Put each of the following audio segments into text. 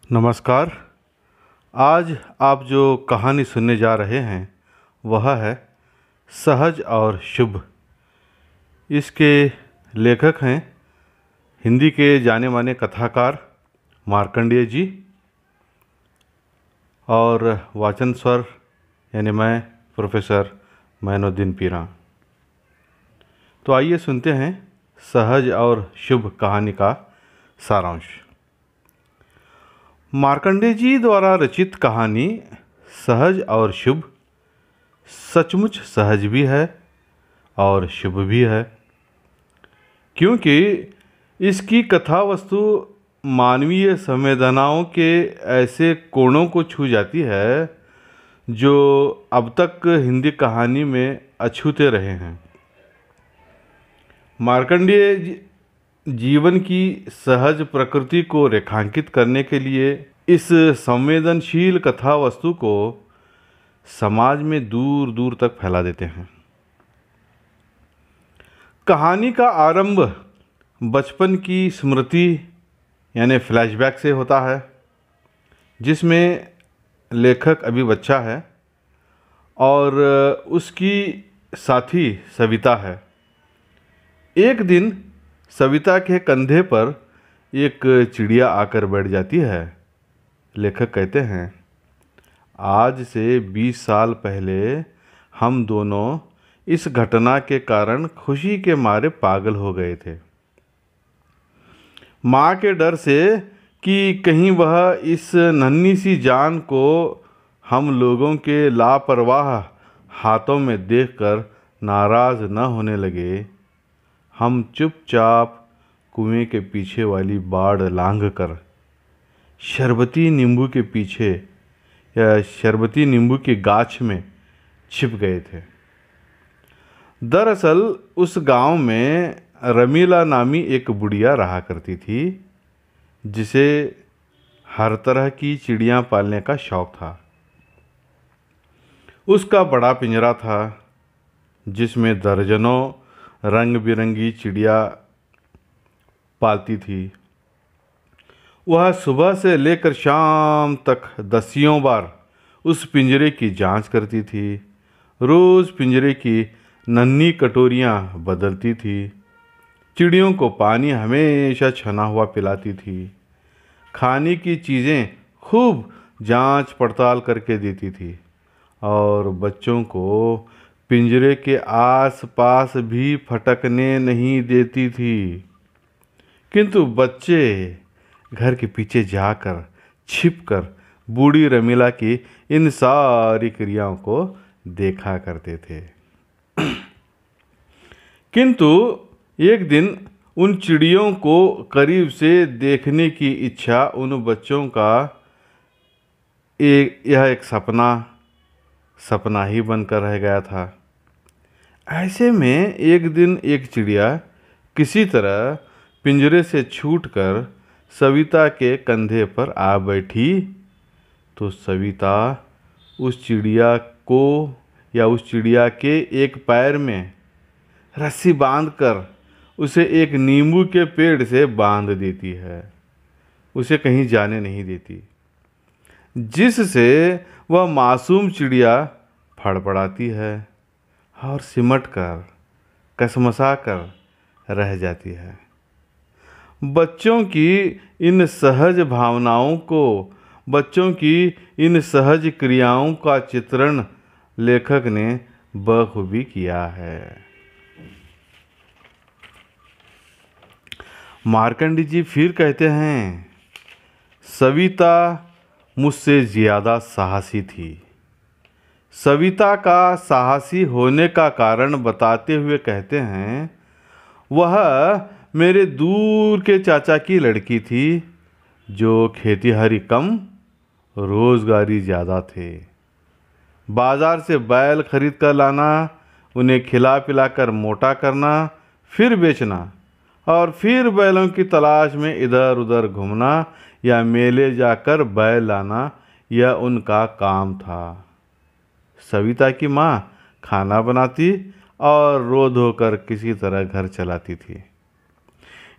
नमस्कार। आज आप जो कहानी सुनने जा रहे हैं वह है सहज और शुभ। इसके लेखक हैं हिंदी के जाने माने कथाकार मार्कंडेय जी और वाचन स्वर यानी मैं प्रोफेसर मैनुद्दीन पीरा। तो आइए सुनते हैं सहज और शुभ कहानी का सारांश। मार्कंडेय जी द्वारा रचित कहानी सहज और शुभ सचमुच सहज भी है और शुभ भी है, क्योंकि इसकी कथा वस्तु मानवीय संवेदनाओं के ऐसे कोणों को छू जाती है जो अब तक हिंदी कहानी में अछूते रहे हैं। मार्कंडेय जीवन की सहज प्रकृति को रेखांकित करने के लिए इस संवेदनशील कथा वस्तु को समाज में दूर दूर तक फैला देते हैं। कहानी का आरंभ बचपन की स्मृति यानी फ्लैशबैक से होता है, जिसमें लेखक अभी बच्चा है और उसकी साथी सविता है। एक दिन सविता के कंधे पर एक चिड़िया आकर बैठ जाती है। लेखक कहते हैं, आज से 20 साल पहले हम दोनों इस घटना के कारण खुशी के मारे पागल हो गए थे। माँ के डर से कि कहीं वह इस नन्ही सी जान को हम लोगों के लापरवाह हाथों में देखकर नाराज़ न होने लगे, हम चुपचाप कुएं के पीछे वाली बाड़ लांघकर शरबती नींबू के पीछे या शरबती नींबू की गाछ में छिप गए थे। दरअसल उस गांव में रमीला नामी एक बुढ़िया रहा करती थी, जिसे हर तरह की चिड़ियाँ पालने का शौक था। उसका बड़ा पिंजरा था जिसमें दर्जनों रंग बिरंगी चिड़िया पालती थी। वह सुबह से लेकर शाम तक दसियों बार उस पिंजरे की जांच करती थी। रोज़ पिंजरे की नन्ही कटोरियाँ बदलती थी। चिड़ियों को पानी हमेशा छना हुआ पिलाती थी। खाने की चीज़ें खूब जांच पड़ताल करके देती थी और बच्चों को पिंजरे के आसपास भी फटकने नहीं देती थी। किंतु बच्चे घर के पीछे जाकर छिपकर बूढ़ी रमीला की इन सारी क्रियाओं को देखा करते थे। किंतु एक दिन उन चिड़ियों को करीब से देखने की इच्छा उन बच्चों का यह एक सपना ही बनकर रह गया था। ऐसे में एक दिन एक चिड़िया किसी तरह पिंजरे से छूटकर सविता के कंधे पर आ बैठी, तो सविता उस चिड़िया को या उस चिड़िया के एक पैर में रस्सी बांधकर उसे एक नींबू के पेड़ से बांध देती है। उसे कहीं जाने नहीं देती, जिससे वह मासूम चिड़िया फड़फड़ाती है और सिमट कर कसमसा कर रह जाती है। बच्चों की इन सहज भावनाओं को, बच्चों की इन सहज क्रियाओं का चित्रण लेखक ने बखूबी किया है। मार्कंडेय जी फिर कहते हैं, सविता मुझसे ज़्यादा साहसी थी। सविता का साहसी होने का कारण बताते हुए कहते हैं, वह मेरे दूर के चाचा की लड़की थी जो खेतीहरी कम रोज़गारी ज़्यादा थे। बाज़ार से बैल खरीद कर लाना, उन्हें खिला पिला कर मोटा करना, फिर बेचना और फिर बैलों की तलाश में इधर उधर घूमना या मेले जाकर बैल लाना, यह उनका काम था। सविता की माँ खाना बनाती और रो धोकर किसी तरह घर चलाती थी।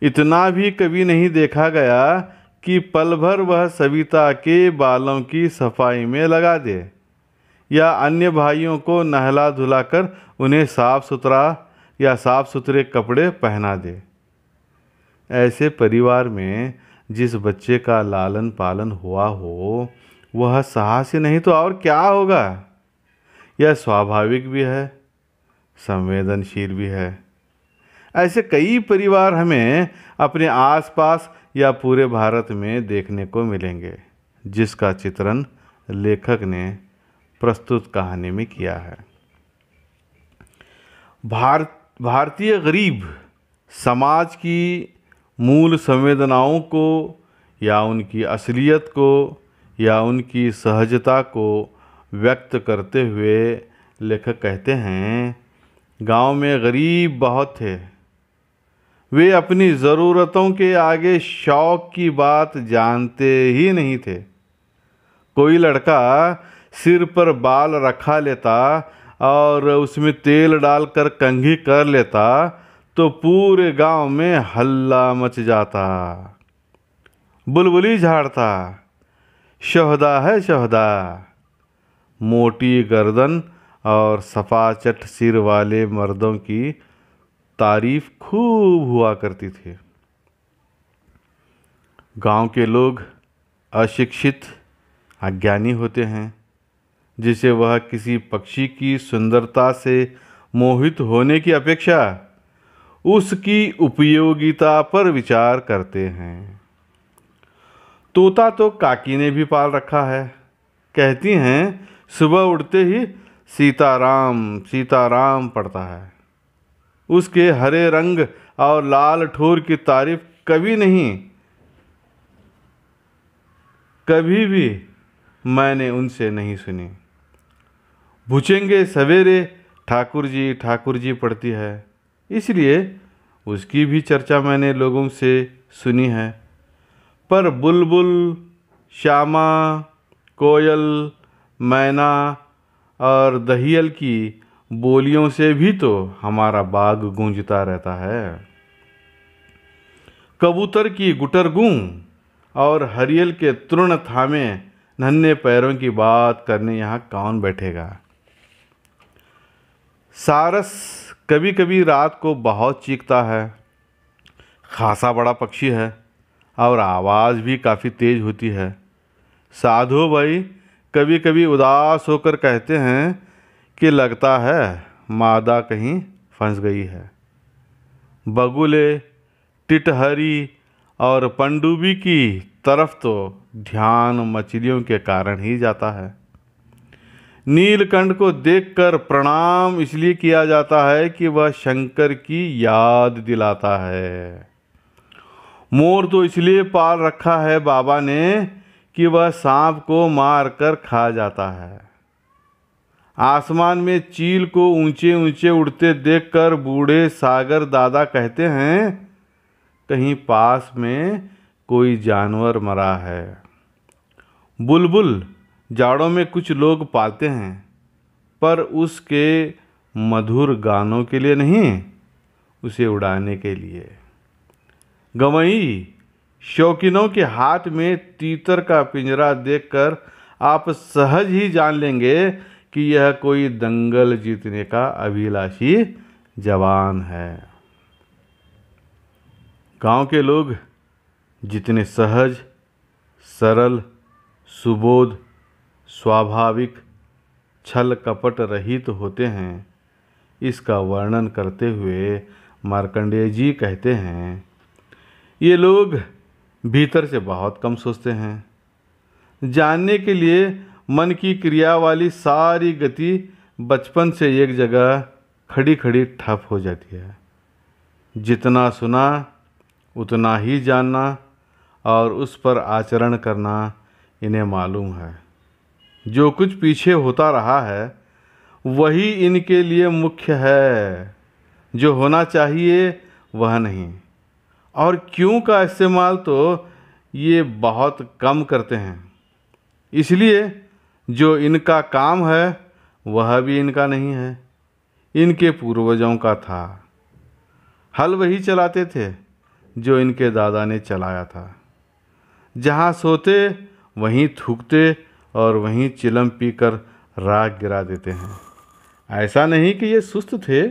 इतना भी कभी नहीं देखा गया कि पल भर वह सविता के बालों की सफाई में लगा दे या अन्य भाइयों को नहला धुलाकर उन्हें साफ सुथरे कपड़े पहना दे। ऐसे परिवार में जिस बच्चे का लालन पालन हुआ हो वह साहसी नहीं तो और क्या होगा। यह स्वाभाविक भी है, संवेदनशील भी है। ऐसे कई परिवार हमें अपने आसपास या पूरे भारत में देखने को मिलेंगे, जिसका चित्रण लेखक ने प्रस्तुत कहानी में किया है। भारतीय गरीब समाज की मूल संवेदनाओं को या उनकी असलियत को या उनकी सहजता को व्यक्त करते हुए लेखक कहते हैं, गांव में गरीब बहुत थे। वे अपनी ज़रूरतों के आगे शौक़ की बात जानते ही नहीं थे। कोई लड़का सिर पर बाल रखा लेता और उसमें तेल डालकर कंघी कर लेता तो पूरे गांव में हल्ला मच जाता। बुलबुली झाड़ता, शोहदा है शोहदा। मोटी गर्दन और सफाचट सिर वाले मर्दों की तारीफ खूब हुआ करती थी। गांव के लोग अशिक्षित अज्ञानी होते हैं, जिसे वह किसी पक्षी की सुंदरता से मोहित होने की अपेक्षा उसकी उपयोगिता पर विचार करते हैं। तोता तो काकी ने भी पाल रखा है। कहती हैं सुबह उठते ही सीताराम सीताराम पड़ता है। उसके हरे रंग और लाल ठोर की तारीफ कभी भी मैंने उनसे नहीं सुनी। भुचेंगे सवेरे ठाकुर जी पड़ती है, इसलिए उसकी भी चर्चा मैंने लोगों से सुनी है। पर बुलबुल, श्यामा, कोयल, मैना और दहियल की बोलियों से भी तो हमारा बाग गूंजता रहता है। कबूतर की गुटरगूं और हरियल के तृण थामे नन्हे पैरों की बात करने यहाँ कौन बैठेगा। सारस कभी कभी रात को बहुत चीखता है। खासा बड़ा पक्षी है और आवाज़ भी काफ़ी तेज होती है। साधु भाई कभी कभी उदास होकर कहते हैं कि लगता है मादा कहीं फंस गई है। बगुले, टिटहरी और पनडुब्बी की तरफ तो ध्यान मछलियों के कारण ही जाता है। नीलकंठ को देखकर प्रणाम इसलिए किया जाता है कि वह शंकर की याद दिलाता है। मोर तो इसलिए पाल रखा है बाबा ने कि वह सांप को मार कर खा जाता है। आसमान में चील को ऊंचे ऊंचे उड़ते देखकर बूढ़े सागर दादा कहते हैं कहीं पास में कोई जानवर मरा है। बुलबुल जाड़ों में कुछ लोग पालते हैं, पर उसके मधुर गानों के लिए नहीं, उसे उड़ाने के लिए। गवई शौकीनों के हाथ में तीतर का पिंजरा देखकर आप सहज ही जान लेंगे कि यह कोई दंगल जीतने का अभिलाषी जवान है। गांव के लोग जितने सहज, सरल, सुबोध, स्वाभाविक, छल कपट रहित होते हैं, इसका वर्णन करते हुए मार्कंडेय जी कहते हैं, ये लोग भीतर से बहुत कम सोचते हैं। जानने के लिए मन की क्रिया वाली सारी गति बचपन से एक जगह खड़ी खड़ी ठप हो जाती है। जितना सुना उतना ही जानना और उस पर आचरण करना इन्हें मालूम है। जो कुछ पीछे होता रहा है वही इनके लिए मुख्य है। जो होना चाहिए वह नहीं। और क्यों का इस्तेमाल तो ये बहुत कम करते हैं। इसलिए जो इनका काम है वह भी इनका नहीं है, इनके पूर्वजों का था। हल वही चलाते थे जो इनके दादा ने चलाया था। जहाँ सोते वहीं थूकते और वहीं चिलम पीकर राख गिरा देते हैं। ऐसा नहीं कि ये सुस्त थे,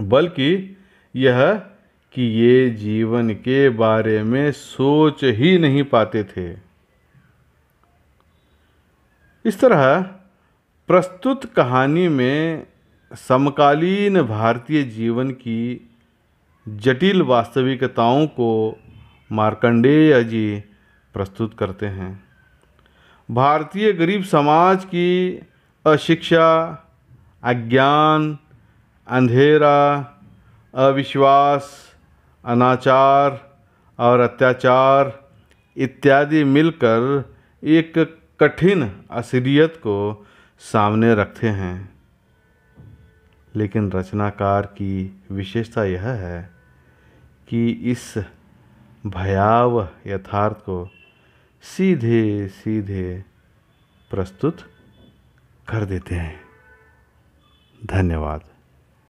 बल्कि यह कि ये जीवन के बारे में सोच ही नहीं पाते थे। इस तरह प्रस्तुत कहानी में समकालीन भारतीय जीवन की जटिल वास्तविकताओं को मार्कंडेय जी प्रस्तुत करते हैं। भारतीय गरीब समाज की अशिक्षा, अज्ञान, अंधेरा, अविश्वास, अनाचार और अत्याचार इत्यादि मिलकर एक कठिन असलियत को सामने रखते हैं। लेकिन रचनाकार की विशेषता यह है कि इस भयावह यथार्थ को सीधे सीधे प्रस्तुत कर देते हैं। धन्यवाद।